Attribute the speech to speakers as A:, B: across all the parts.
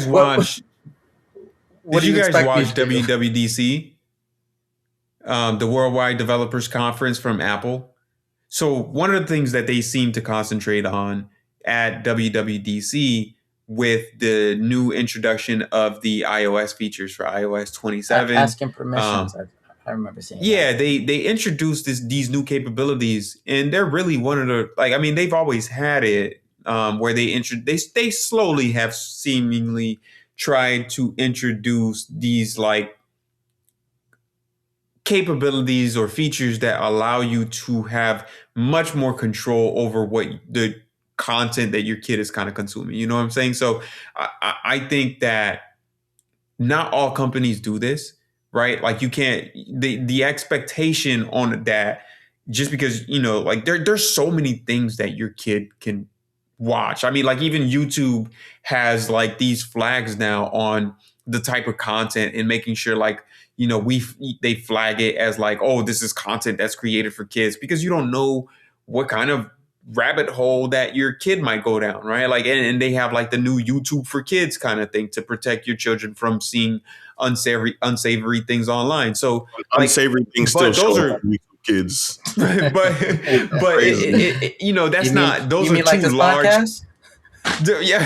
A: guys
B: What
A: watch?
B: what
A: Did
B: do
A: you
B: you
A: guys
B: expect me
A: watch
B: to do?
A: WWDC, the Worldwide Developers Conference from Apple? So one of the things that they seem to concentrate on at WWDC with the new introduction of the iOS features for iOS 27.
B: Asking permissions. I remember seeing that.
A: Yeah, they introduced these new capabilities, and they're really one of the, like, I mean, they've always had it, where they slowly have seemingly tried to introduce these like capabilities or features that allow you to have much more control over what the content that your kid is kind of consuming. You know what I'm saying? So I think that not all companies do this, right? Like you can't, the expectation on that, just because, like there's so many things that your kid can watch. I mean, like even YouTube has like these flags now on the type of content, and making sure like, they flag it as like, oh, this is content that's created for kids, because you don't know what kind of rabbit hole that your kid might go down, right? Like, and they have like the new YouTube for kids kind of thing to protect your children from seeing unsavory things online. So like,
C: Unsavory things still
A: but those
C: show
A: are
C: up on YouTube Kids.
A: but that's not, those
B: You
A: are
B: mean like
A: too
B: this
A: large.
B: podcast?
A: Yeah.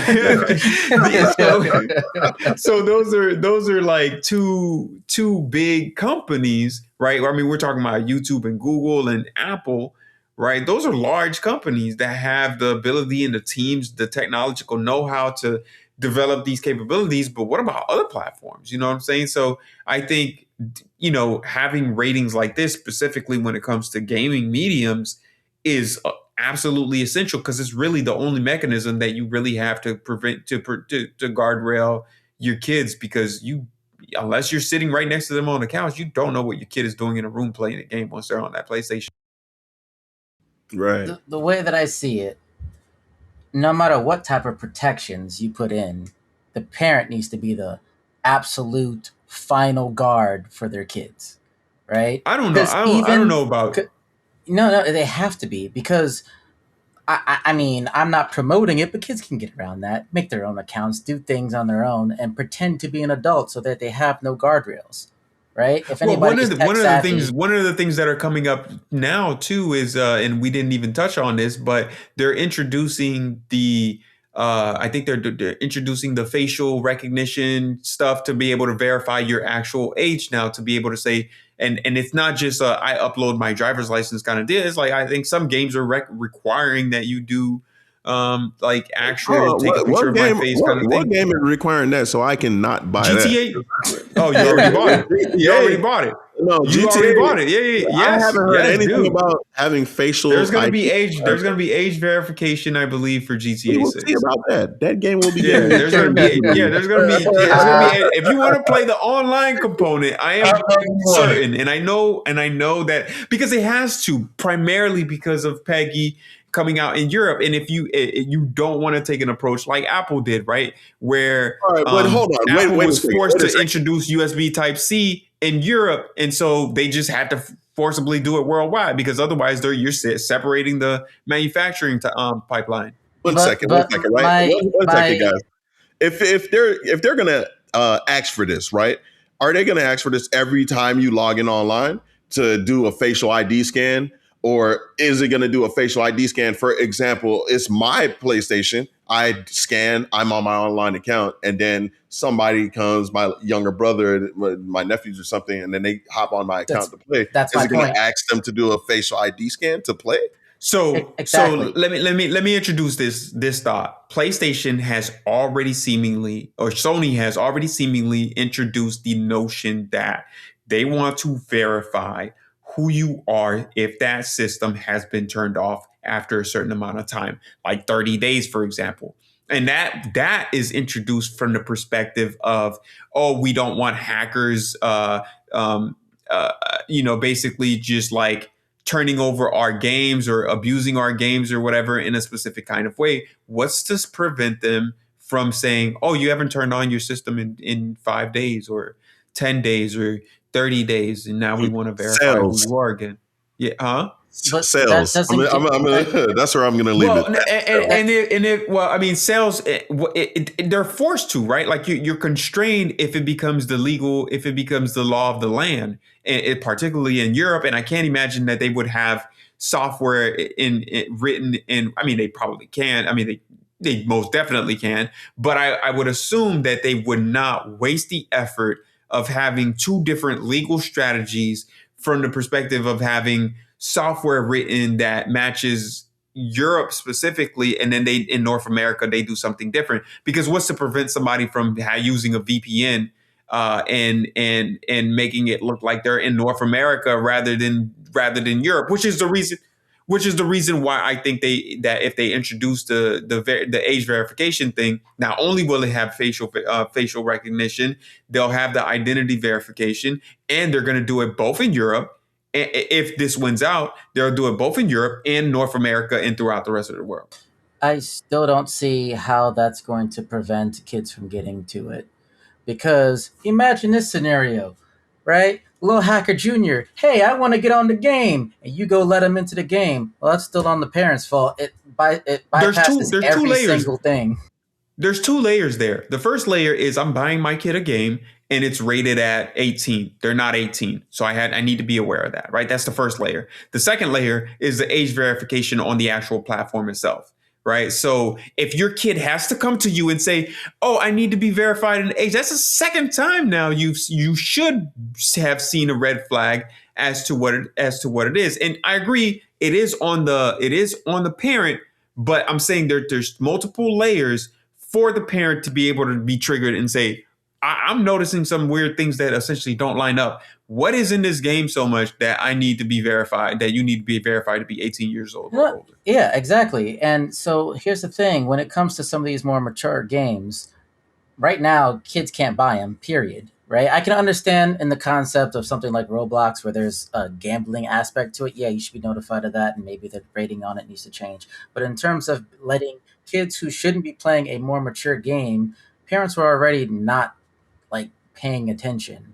A: So those are like two big companies, right? I mean, we're talking about YouTube and Google and Apple, right? Those are large companies that have the ability and the teams, the technological know-how to develop these capabilities. But what about other platforms? You know what I'm saying? So I think, having ratings like this, specifically when it comes to gaming mediums, is absolutely essential, because it's really the only mechanism that you really have to prevent to guardrail your kids, because unless you're sitting right next to them on the couch, you don't know what your kid is doing in a room playing a game once they're on that PlayStation.
C: Right.
B: The way that I see it, no matter what type of protections you put in, the parent needs to be the absolute final guard for their kids, right?
A: I don't know. I don't know about.
B: No, they have to be, because I mean, I'm not promoting it, but kids can get around that, make their own accounts, do things on their own, and pretend to be an adult so that they have no guardrails, right? If anybody is tech savvy,
A: one of the things that are coming up now too is, and we didn't even touch on this, but they're introducing I think they're introducing the facial recognition stuff to be able to verify your actual age now, to be able to say, and it's not just I upload my driver's license kind of deal. It's like, I think some games are requiring that you do like actual take a picture of my face kind of thing.
C: What game is requiring that so I cannot buy
A: GTA?
C: that?
A: Oh, you already bought it. You already bought it.
C: No,
A: you
C: GTA,
A: already bought it. Yeah.
C: I haven't heard anything
A: dude.
C: about having facial.
A: There's gonna be age. There's gonna be age verification, I believe, for GTA
C: We'll
A: 6.
C: see about that. That game will be.
A: There's gonna be. There's gonna be. If you want to play the online component, I am certain, and I know that, because it has to, primarily because of PEGI coming out in Europe. And if you don't want to take an approach like Apple did, right, where
C: all right, but hold on,
A: Apple was forced to introduce USB Type C in Europe, and so they just had to forcibly do it worldwide, because otherwise you're separating the manufacturing pipeline.
C: One second, right? One second, guys. If they're gonna ask for this, right? Are they gonna ask for this every time you log in online to do a facial ID scan? Or is it going to do a facial ID scan? For example, it's my PlayStation. I scan, I'm on my online account, and then somebody comes, my younger brother, my nephews or something, and then they hop on my account to play.
B: That's
C: is it going to ask them to do a facial ID scan to play?
A: So
B: exactly.
A: So let me introduce this thought. PlayStation has already seemingly, or Sony has already seemingly introduced the notion that they want to verify who you are if that system has been turned off after a certain amount of time, like 30 days, for example. And that is introduced from the perspective of, oh, we don't want hackers, basically just like turning over our games or abusing our games or whatever in a specific kind of way. What's to prevent them from saying, oh, you haven't turned on your system in 5 days or 10 days or 30 days, and now we want to verify who you are again. Yeah, huh?
C: Sales. That's where I'm gonna leave
A: it. Well, I mean, sales. They're forced to, right? Like you're constrained if it becomes the law of the land, and particularly in Europe. And I can't imagine that they would have software written in. I mean, they probably can. I mean, they most definitely can. But I would assume that they would not waste the effort of having two different legal strategies from the perspective of having software written that matches Europe specifically, and then in North America they do something different. Because what's to prevent somebody from using a VPN and making it look like they're in North America rather than Europe, which is the reason why I think that if they introduce the age verification thing, not only will it have facial recognition, they'll have the identity verification, and they're going to do it both in Europe. If this wins out, they'll do it both in Europe and North America and throughout the rest of the world.
B: I still don't see how that's going to prevent kids from getting to it. Because imagine this scenario, right? Little hacker junior, hey, I want to get on the game. And you go let him into the game. Well, that's still on the parents' fault. It bypasses every single thing.
A: There's two layers there. The first layer is I'm buying my kid a game and it's rated at 18. They're not 18. So I need to be aware of that, right? That's the first layer. The second layer is the age verification on the actual platform itself, right? So if your kid has to come to you and say, oh, I need to be verified in age, that's the second time now you should have seen a red flag as to what it is. And I agree, it is on the parent, but I'm saying there's multiple layers for the parent to be able to be triggered and say, I'm noticing some weird things that essentially don't line up. What is in this game so much that I need to be verified, that you need to be verified to be 18 years old or older?
B: Yeah, exactly. And so here's the thing. When it comes to some of these more mature games, right now, kids can't buy them, period. Right? I can understand in the concept of something like Roblox where there's a gambling aspect to it. Yeah, you should be notified of that, and maybe the rating on it needs to change. But in terms of letting kids who shouldn't be playing a more mature game, parents were already not paying attention.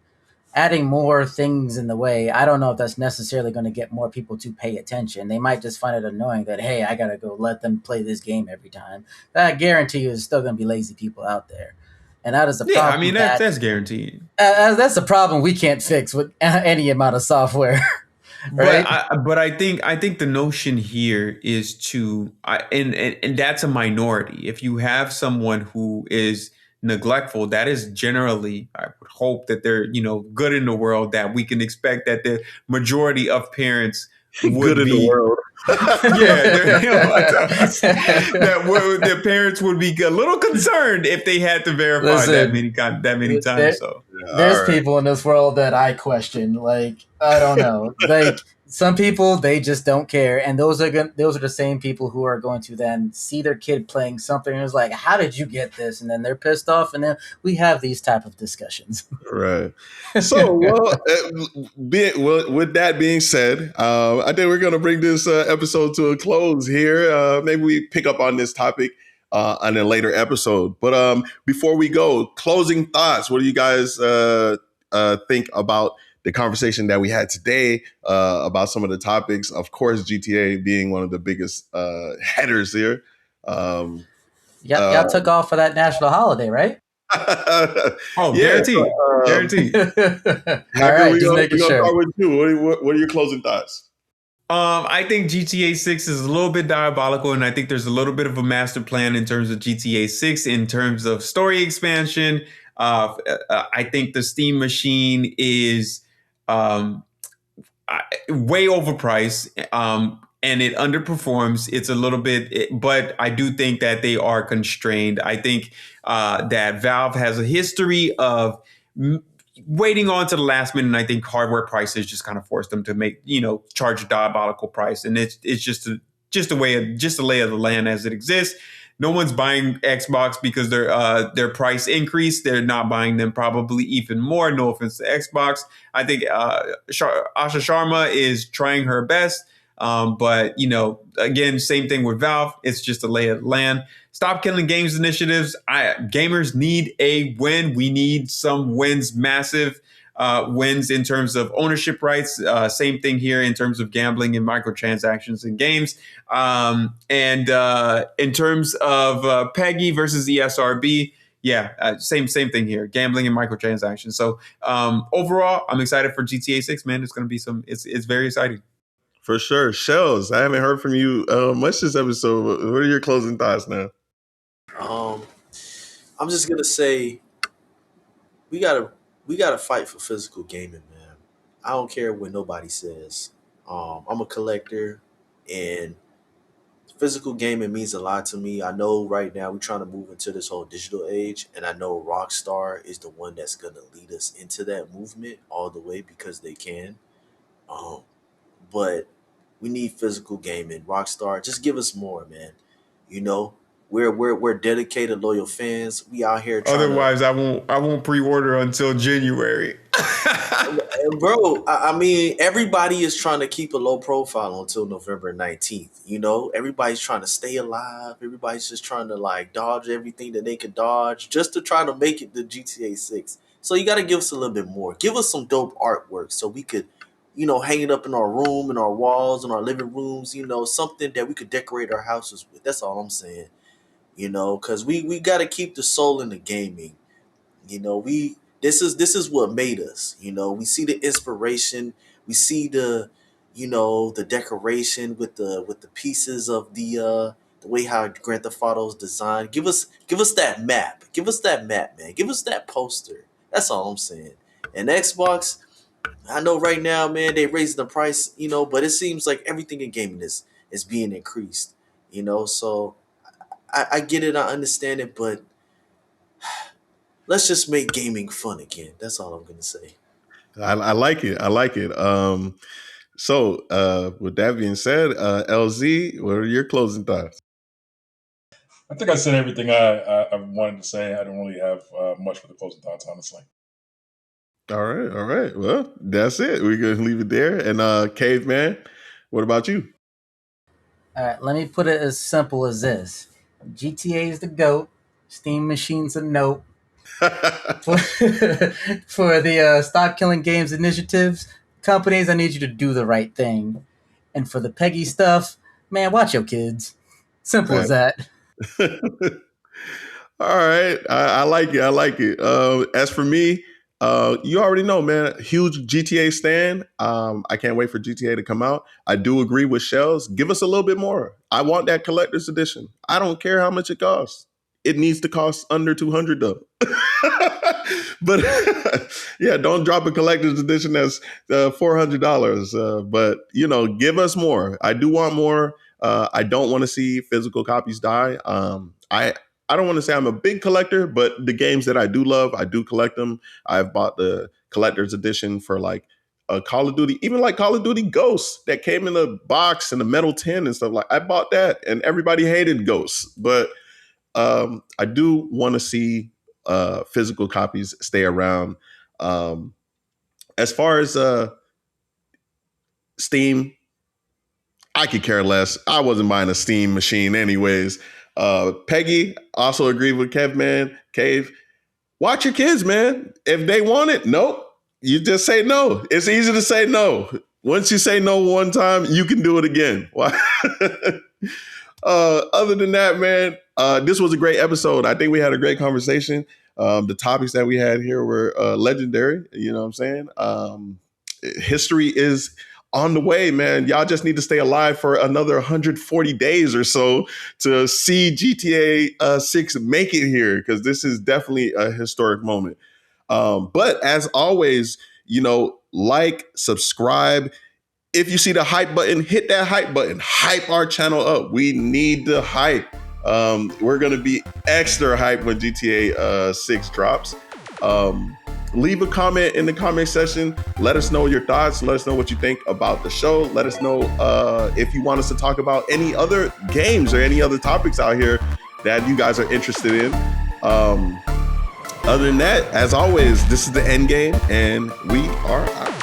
B: Adding more things in the way, I don't know if that's necessarily going to get more people to pay attention. They might just find it annoying that, hey, I got to go let them play this game every time. But I guarantee you there's still going to be lazy people out there. And that is the problem.
A: Yeah, I mean, that's guaranteed.
B: That's a problem we can't fix with any amount of software. Right?
A: But I think the notion here is and that's a minority. If you have someone who is neglectful, that is generally, I would hope that they're good in the world, that we can expect that the majority of parents would
C: good in the world.
A: That the parents would be a little concerned if they had to verify that many times. So
B: there's people in this world that I question. I don't know. Some people, they just don't care, and those are the same people who are going to then see their kid playing something and it's like, how did you get this? And then they're pissed off, and then we have these type of discussions.
C: Right. So, with that being said, I think we're going to bring this episode to a close here. Maybe we pick up on this topic on a later episode. But before we go, closing thoughts. What do you guys think about the conversation that we had today about some of the topics? Of course, GTA being one of the biggest headers here.
B: Y'all took off for that national holiday, right?
A: Guaranteed. Guaranteed.
B: All right, just making sure.
C: Start with you. What are your closing thoughts?
A: I think GTA 6 is a little bit diabolical, and I think there's a little bit of a master plan in terms of GTA 6, in terms of story expansion. I think the Steam machine is way overpriced, and it underperforms. It's a little bit, but I do think that they are constrained. I think that Valve has a history of waiting on to the last minute, and I think hardware prices just kind of force them to charge a diabolical price, and it's just a lay of the land as it exists. No one's buying Xbox because their price increased. They're not buying them probably even more. No offense to Xbox. I think Asha Sharma is trying her best. But, again, same thing with Valve. It's just a lay of the land. Stop killing games initiatives. Gamers need a win. We need some wins, massive. wins in terms of ownership rights. Same thing here in terms of gambling and microtransactions in games. And in terms of PEGI versus ESRB, same thing here. Gambling and microtransactions. So overall, I'm excited for GTA 6, man. It's going to be it's very exciting.
C: For sure. Shells, I haven't heard from you much this episode. What are your closing thoughts now?
D: I'm just gonna say we gotta fight for physical gaming, man. I don't care what nobody says. I'm a collector, and physical gaming means a lot to me. I know right now we're trying to move into this whole digital age, and I know Rockstar is the one that's gonna lead us into that movement all the way because they can. Um, but we need physical gaming. Rockstar, just give us more, man. You know, we're dedicated, loyal fans. We out here trying
A: Otherwise, I won't pre-order until January.
D: Bro, I mean, everybody is trying to keep a low profile until November 19th. You know, everybody's trying to stay alive. Everybody's just trying to like dodge everything that they can dodge just to try to make it to GTA 6. So you got to give us a little bit more. Give us some dope artwork so we could, you know, hang it up in our room, in our walls, in our living rooms, you know, something that we could decorate our houses with. That's all I'm saying. You know, because we got to keep the soul in the gaming. You know, this is what made us. You know, we see the inspiration, we see the, you know, the decoration with the pieces of the way how Grand Theft Auto's designed. Give us that map. Give us that map, man. Give us that poster. That's all I'm saying. And Xbox, I know right now, man, they raised the price, you know, but it seems like everything in gaming is being increased. You know, so I get it, I understand it, but let's just make gaming fun again. That's all I'm gonna say.
C: I like it. I like it. So with that being said, LZ, what are your closing thoughts?
E: I think I said everything I wanted to say. I don't really have much for the closing thoughts, honestly.
C: All right. Well, that's it. We're gonna leave it there. And Caveman, what about you?
B: All right, let me put it as simple as this: GTA is the GOAT. Steam Machine's a nope. For the Stop Killing Games initiatives, companies, I need you to do the right thing. And for the PEGI stuff, man, watch your kids. Simple as that.
C: All right. I like it. I like it. As for me, you already know, man, huge GTA stan. I can't wait for GTA to come out. I do agree with Shells. Give us a little bit more. I want that collector's edition. I don't care how much it costs. It needs to cost under $200 though. But yeah, don't drop a collector's edition that's $400. But you know, give us more. I do want more. I don't want to see physical copies die. I don't want to say I'm a big collector, but the games that I do love, I do collect them. I've bought the collector's edition for like Call of Duty, even like Call of Duty Ghosts that came in a box and a metal tin and stuff. Like I bought that, and everybody hated Ghosts, but I do want to see physical copies stay around. As far as Steam, I could care less. I wasn't buying a Steam machine anyways. PEGI, also agreed with Cave. Watch your kids, man. If they want it, nope. You just say no. It's easy to say no. Once you say no one time, you can do it again. Other than that, man, this was a great episode. I think we had a great conversation. The topics that we had here were legendary. You know what I'm saying? History is on the way, man. Y'all just need to stay alive for another 140 days or so to see GTA 6 make it here, because this is definitely a historic moment. But as always, you know, like, subscribe. If you see the hype button, hit that hype button. Hype our channel up. We need the hype. We're going to be extra hype when GTA 6 drops. Leave a comment in the comment section. Let us know your thoughts. Let us know what you think about the show. Let us know if you want us to talk about any other games or any other topics out here that you guys are interested in. Other than that, as always, this is the Endgame, and we are out.